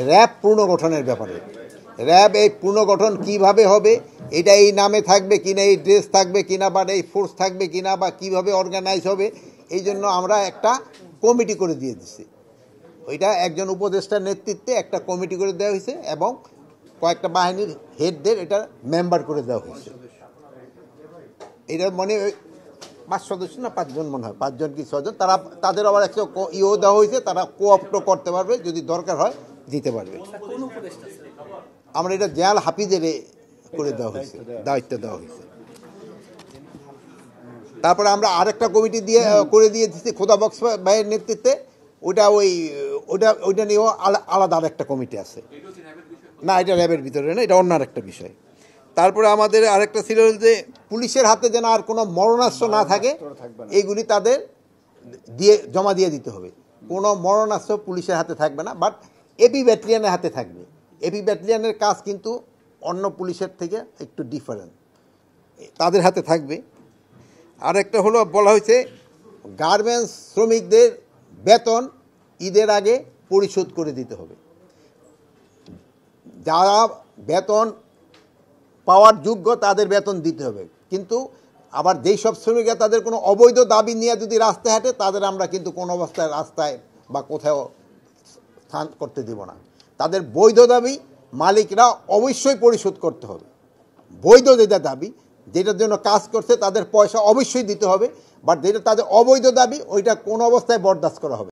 RAB পুনর্গঠনের ব্যাপারে। RAB এই পুনর্গঠন কিভাবে হবে, এটা এই নামে থাকবে কিনা, এই ড্রেস থাকবে কিনা, বা এই ফোর্স থাকবে কিনা, বা কিভাবে অর্গানাইজ হবে, এই জন্য আমরা একটা কমিটি করে দিয়ে দিচ্ছি। ওইটা একজন উপদেষ্টার নেতৃত্বে একটা কমিটি করে দেওয়া হয়েছে এবং কয়েকটা বাহিনীর হেডদের এটা মেম্বার করে দেওয়া হয়েছে। এটা মানে 5 সদস্য না 5 জন মনে হয়, 5 জন কি 6 জন, তারা তাদের আবার একটা ইও দেওয়া হয়েছে, তারা কোঅপ্টও করতে পারবে, যদি দরকার হয় দিতে পারবে। আমরা এটা জেনারেল হাফিজের করে দেওয়া হয়েছে, দায়িত্ব দেওয়া হয়েছে। তারপরে আমরা আরেকটা কমিটি দিয়ে করে দিয়ে দিচ্ছি খোদা বক্স ভাইয়ের নেতৃত্বে। ওইটা নিয়েও আলাদা আরেকটা কমিটি আছে। না, এটা র্যাবের ভিতরে না, এটা অন্য আরেকটা বিষয়। তারপরে আমাদের আরেকটা ছিল যে পুলিশের হাতে যেন আর কোনো মরণাস্ত্র না থাকে, এইগুলি তাদের জমা দিয়ে দিতে হবে। কোনো মরণাস্ত্র পুলিশের হাতে থাকবে না, বাট এপি ব্যাটালিয়নের হাতে থাকবে। এপি ব্যাটালিয়নের কাজ কিন্তু অন্য পুলিশের থেকে একটু ডিফারেন্ট, তাদের হাতে থাকবে। আরেকটা হলো বলা হয়েছে গার্মেন্টস শ্রমিকদের বেতন ঈদের আগে পরিশোধ করে দিতে হবে। যারা বেতন পাওয়ার যোগ্য তাদের বেতন দিতে হবে, কিন্তু আবার যেই সব শ্রমিকরা তাদের কোনো অবৈধ দাবি নিয়ে যদি রাস্তায় হাঁটে, তাদের আমরা কিন্তু কোনো অবস্থায় রাস্তায় বা কোথাও স্থান করতে দেব না। তাদের বৈধ দাবি মালিকরা অবশ্যই পরিশোধ করতে হবে। বৈধ যেটা দাবি, যেটার জন্য কাজ করছে, তাদের পয়সা অবশ্যই দিতে হবে, বাট যেটা তাদের অবৈধ দাবি, ওইটা কোনো অবস্থায় বরদাস্ত করা হবে।